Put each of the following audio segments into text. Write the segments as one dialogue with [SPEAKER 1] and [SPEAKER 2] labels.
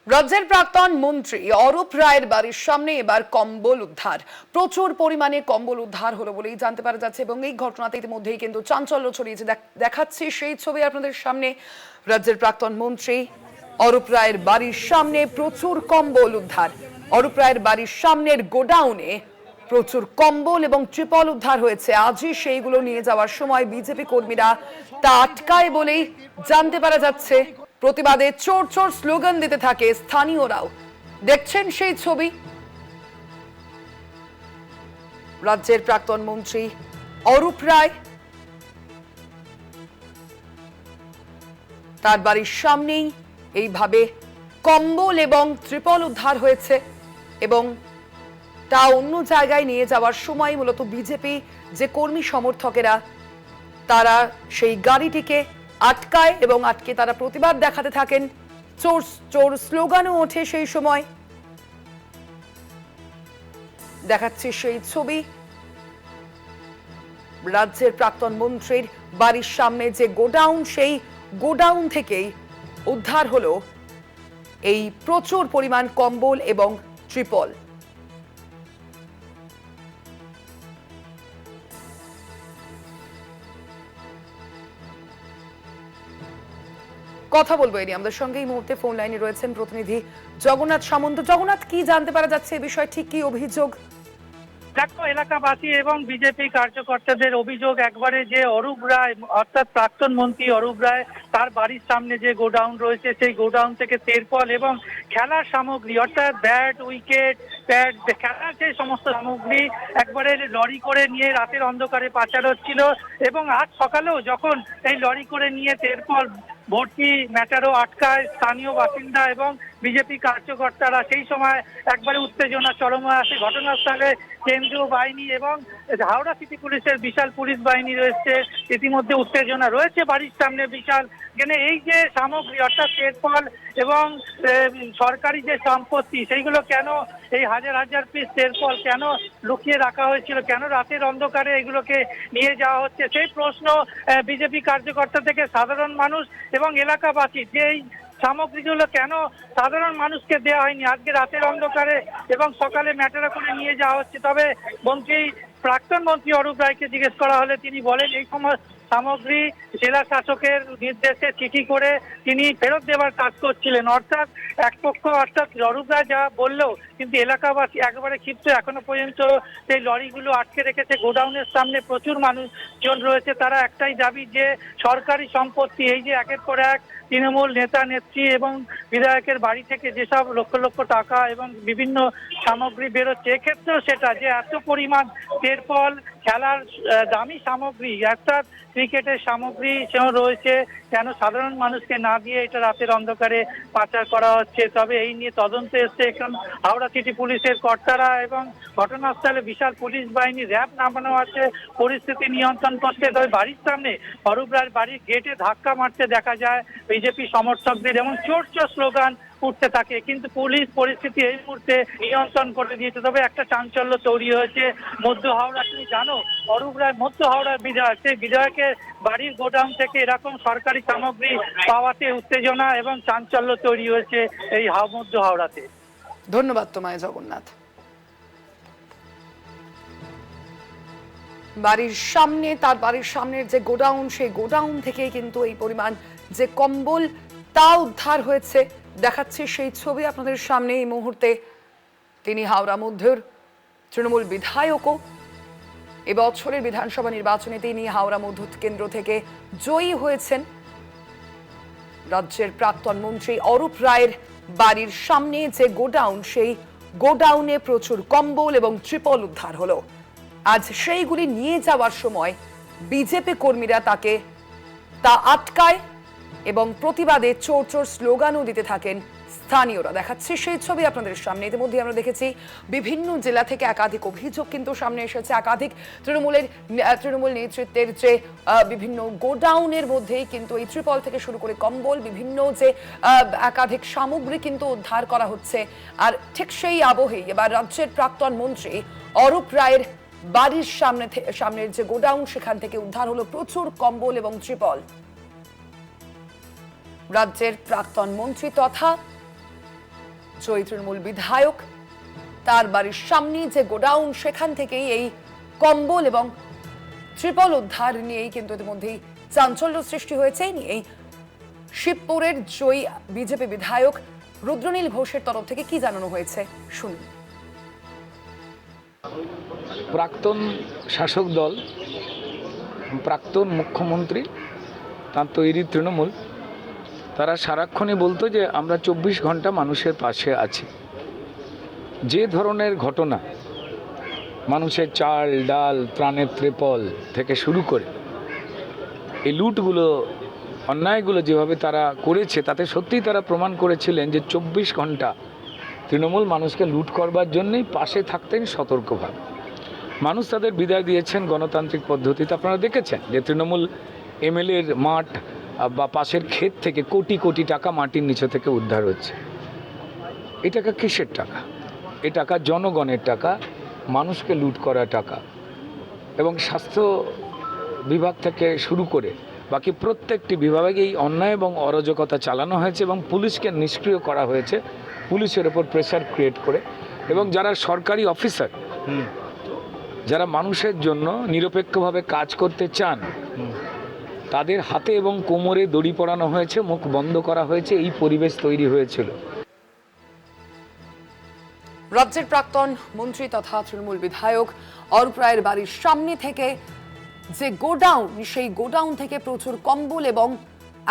[SPEAKER 1] রাজ্যের প্রাক্তন মন্ত্রী অরূপ রায়ের বাড়ির সামনে এবার কম্বল উদ্ধার। প্রচুর পরিমাণে কম্বল উদ্ধার হলো বলেই জানতে পারা যাচ্ছে এবং এই ঘটনাতে ইতিমধ্যেই কিন্তু চাঞ্চল্য ছড়িয়েছে। দেখাচ্ছি সেই ছবি আপনাদের সামনে। রাজ্যের প্রাক্তন মন্ত্রী অরূপ রায়ের বাড়ির সামনে প্রচুর কম্বল উদ্ধার। অরূপ রায়ের বাড়ির সামনের গোডাউনে প্রচুর কম্বল এবং ত্রিপল উদ্ধার হয়েছে। আজই সেইগুলো নিয়ে যাওয়ার সময় বিজেপি কর্মীরা তা আটকায় বলেই জানতে পারা যাচ্ছে। প্রতিবাদে চোর চোর স্লোগান দিতে থাকে স্থানীয়রাও। দেখছেন সেই ছবি। রাজ্যের প্রাক্তন মন্ত্রী অরূপ রায় তার বাড়ির সামনেই এইভাবে কম্বল এবং ত্রিপল উদ্ধার হয়েছে এবং তা অন্য জায়গায় নিয়ে যাওয়ার সময় মূলত বিজেপি যে কর্মী সমর্থকেরা তারা সেই গাড়িটিকে আটকায় এবং আটকে তারা প্রতিবাদ দেখাতে থাকেন। চোর চোর স্লোগানও ওঠে সেই সময়। দেখাচ্ছি সেই ছবি। রাজ্যের প্রাক্তন মন্ত্রীর বাড়ির সামনে যে গোডাউন, সেই গোডাউন থেকেই উদ্ধার হলো এই প্রচুর পরিমাণ কম্বল এবং ত্রিপল। কথা বলবো এনি আমাদের সঙ্গে এই মুহূর্তে ফোন লাইনে রয়েছেন প্রতিনিধি জগন্নাথ সামন্ত। জগন্নাথ, কি জানতে পারা যাচ্ছে এই বিষয়ে, ঠিক কি অভিযোগ?
[SPEAKER 2] দেখো, এলাকাবাসী এবং বিজেপি কার্যকর্তাদের অভিযোগ একবারে যে অরূপ রায় অর্থাৎ প্রাক্তন মন্ত্রী অরূপ রায় তার বাড়ির সামনে যে গোডাউন রয়েছে সেই গোডাউন থেকে তেরপল এবং খেলার সামগ্রী অর্থাৎ ব্যাট, উইকেট, প্যাড, খেলার যে সমস্ত সামগ্রী একবারে লরি করে নিয়ে রাতের অন্ধকারে পাচার হচ্ছিল। এবং আজ সকালেও যখন এই লরি করে নিয়ে তেরপল ভর্তি ম্যাটারও আটকায় স্থানীয় বাসিন্দা এবং বিজেপি কার্যকর্তারা, সেই সময় একবারে উত্তেজনা চরমে আসে। ঘটনাস্থলে কেন্দ্রীয় বাহিনী এবং হাওড়া সিটি পুলিশের বিশাল পুলিশ বাহিনী রয়েছে। ইতিমধ্যে উত্তেজনা রয়েছে বাড়ির সামনে বিশাল। কেন এই যে সামগ্রী অর্থাৎ তেরপল এবং সরকারি যে সম্পত্তি সেইগুলো কেন এই হাজার হাজার পিস তেরপল কেন লুকিয়ে রাখা হয়েছিল, কেন রাতের অন্ধকারে এগুলোকে নিয়ে যাওয়া হচ্ছে, সেই প্রশ্ন বিজেপি কার্যকর্তা থেকে সাধারণ মানুষ এবং এলাকাবাসী যে এই সামগ্রীগুলো কেন সাধারণ মানুষকে দেওয়া হয়নি, আজকে রাতের অন্ধকারে এবং সকালে ম্যাটারে করে নিয়ে যাওয়া হচ্ছে। তবে প্রাক্তন মন্ত্রী অরূপ রায়কে জিজ্ঞেস করা হলে তিনি বলেন এই সময় সামগ্রী জেলা শাসকের নির্দেশে চিঠি করে তিনি ফেরত দেওয়ার কাজ করছিলেন। অর্থাৎ এক পক্ষ অর্থাৎ অরূপ রায় যা বললেও কিন্তু এলাকাবাসী একেবারে ক্ষিপ্ত। এখনো পর্যন্ত সেই লরিগুলো আটকে রেখেছে গোডাউনের সামনে। প্রচুর মানুষজন রয়েছে, তারা একটাই দাবি যে সরকারি সম্পত্তি এই যে একের পর এক তৃণমূল নেতা নেত্রী এবং বিধায়কের বাড়ি থেকে যেসব লক্ষ লক্ষ টাকা এবং বিভিন্ন সামগ্রী বেরোচ্ছে, এক্ষেত্রেও সেটা যে এত পরিমাণ তেরপল, খেলার দামি সামগ্রী অর্থাৎ ক্রিকেটের সামগ্রী সেও রয়েছে, কেন সাধারণ মানুষকে না দিয়ে এটা রাতের অন্ধকারে পাচার করা হচ্ছে। তবে এই নিয়ে তদন্ত এসছে এখন হাওড়া সিটি পুলিশের কর্তারা এবং ঘটনাস্থলে বিশাল পুলিশ বাহিনী র্যাব নামানো আছে পরিস্থিতি নিয়ন্ত্রণ করতে। তবে বাড়ির সামনে অরূপ রায়ের বাড়ির গেটে ধাক্কা মারতে দেখা যায় বিজেপি সমর্থকদের এবং চোর চোর স্লোগান উঠতে থাকে, কিন্তু পুলিশ পরিস্থিতি এই মুহূর্তে নিয়ন্ত্রণ করে দিয়েছে। তবে একটা চাঞ্চল্য তৈরি হয়েছে মধ্য হাওড়া। তুমি জানো অরূপ রায় মধ্য হাওড়ার বিধায়ক, সেই বিধায়কের বাড়ির গোডাউন থেকে এরকম সরকারি সামগ্রী পাওয়াতে উত্তেজনা এবং চাঞ্চল্য তৈরি হয়েছে এই মধ্য হাওড়াতে।
[SPEAKER 1] ধন্যবাদ তোমায় জগন্নাথ। বাড়ির সামনে, তার বাড়ির সামনের যে গোডাউন, সেই গোডাউন থেকে কিন্তু এই পরিমাণ যে কম্বল তা উদ্ধার হয়েছে। দেখাচ্ছি সেই ছবি আপনাদের সামনে এই মুহূর্তে। তিনি হাওড়া মধ্যের তৃণমূল বিধায়কও। এবছরের বিধানসভা নির্বাচনে তিনি হাওড়া মধ্য কেন্দ্র থেকে জয়ী হয়েছেন। রাজ্যের প্রাক্তন মন্ত্রী অরূপ রায়ের বাড়ির সামনে যে গোডাউন, সেই গোডাউনে প্রচুর কম্বল এবং ত্রিপল উদ্ধার হলো। আজ সেইগুলি নিয়ে যাওয়ার সময় বিজেপি কর্মীরা তা আটকায় এবং প্রতিবাদে চোর চোর স্লোগানও দিতে থাকেন স্থানীয়রা। দেখাচ্ছি সেই ছবি আপনাদের সামনে। ইতিমধ্যে আমরা দেখেছি বিভিন্ন জেলা থেকে একাধিক অভিযোগ কিন্তু সামনে এসেছে। একাধিক তৃণমূল নেতৃত্বের যে বিভিন্ন গোডাউনের মধ্যেই কিন্তু এই ত্রিপল থেকে শুরু করে কম্বল, বিভিন্ন যে একাধিক সামগ্রী কিন্তু উদ্ধার করা হচ্ছে। আর ঠিক সেই আবহেই এবার রাজ্যের প্রাক্তন মন্ত্রী অরূপ রায়ের বাড়ির সামনের যে গোডাউন, সেখান থেকে উদ্ধার হলো প্রচুর কম্বল এবং ত্রিপল। রাজ্যের প্রাক্তন মন্ত্রী তথা জয়ী তৃণমূল বিধায়ক, তার বাড়ির সামনে যে গোডাউন, সেখান থেকেই এই কম্বল এবং ত্রিপল উদ্ধার নিয়েই কিন্তু ইতিমধ্যেই চাঞ্চল্য সৃষ্টি হয়েছে। এই নিয়েই শিবপুরের জয়ী বিজেপি বিধায়ক রুদ্রনীল ঘোষের তরফ থেকে কি জানানো হয়েছে শুনুন।
[SPEAKER 3] প্রাক্তন শাসক দল, প্রাক্তন মুখ্যমন্ত্রী, তার তৈরি তৃণমূল, তারা সারাক্ষণই বলতো যে আমরা 24 ঘন্টা মানুষের পাশে আছি। যে ধরনের ঘটনা, মানুষের চাল ডাল ত্রাণের ত্রিপল থেকে শুরু করে এই লুটগুলো, অন্যায়গুলো যেভাবে তারা করেছে, তাতে সত্যিই তারা প্রমাণ করেছিলেন যে 24 ঘন্টা তৃণমূল মানুষকে লুট করবার জন্যই পাশে থাকতেন সতর্কভাবে। মানুষ তাদের বিদায় দিয়েছেন গণতান্ত্রিক পদ্ধতিতে। আপনারা দেখেছেন যে তৃণমূল এমএলএর মাঠ বা পাশের ক্ষেত থেকে কোটি কোটি টাকা মাটির নিচে থেকে উদ্ধার হচ্ছে। এই টাকা কিসের টাকা? এই টাকা জনগণের টাকা, মানুষকে লুট করা টাকা। এবং স্বাস্থ্য বিভাগ থেকে শুরু করে বাকি প্রত্যেকটি বিভাগে এই অন্যায় এবং অরাজকতা চালানো হয়েছে এবং পুলিশকে নিষ্ক্রিয় করা হয়েছে, পুলিশের ওপর প্রেসার ক্রিয়েট করে। এবং যারা সরকারি অফিসার, যারা মানুষের জন্য নিরপেক্ষভাবে কাজ করতে চান, তাদের হাতে এবং কোমরে দড়ি পরানো হয়েছে, মুখ বন্ধ করা হয়েছে। এই পরিবেশ তৈরি হয়েছিল।
[SPEAKER 1] রাজ্যের প্রাক্তন মন্ত্রী তথা তৃণমূল বিধায়ক অরূপ রায়ের বাড়ির সামনে থেকে যে গোডাউন, সেই গোডাউন থেকে প্রচুর কম্বল এবং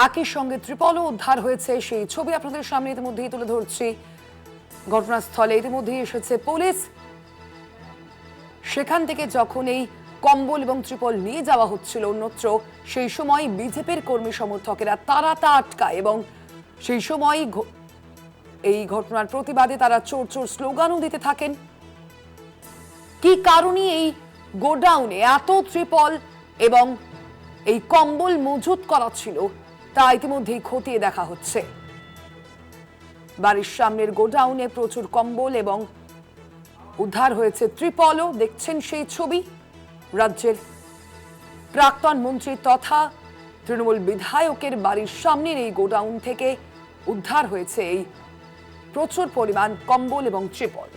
[SPEAKER 1] একই সঙ্গে ত্রিপলও উদ্ধার হয়েছে, সেই ছবি আপনাদের সামনে ইতিমধ্যেই তুলে ধরছি। ঘটনাস্থলে ইতিমধ্যেই এসেছে পুলিশ। সেখান থেকে যখন এই কম্বল এবং ত্রিপল নিয়ে যাওয়া হচ্ছিল অন্যত্র, সেই সময় বিজেপির কর্মী সমর্থকেরা তারা তা আটকায় এবং সেই সময় এই ঘটনার প্রতিবাদে তারা চোর চোর স্লোগানও দিতে থাকেন। কি কারণে এই গোডাউনে এত ত্রিপল এবং এই কম্বল মজুত করা ছিল, তা ইতিমধ্যেই খতিয়ে দেখা হচ্ছে। বাড়ির সামনের গোডাউনে প্রচুর কম্বল এবং উদ্ধার হয়েছে ত্রিপলও। দেখছেন সেই ছবি। রাজ্যের প্রাক্তন মন্ত্রী তথা তৃণমূল বিধায়কের বাড়ির সামনের এই গোডাউন থেকে উদ্ধার হয়েছে এই প্রচুর পরিমাণ কম্বল এবং ত্রিপল।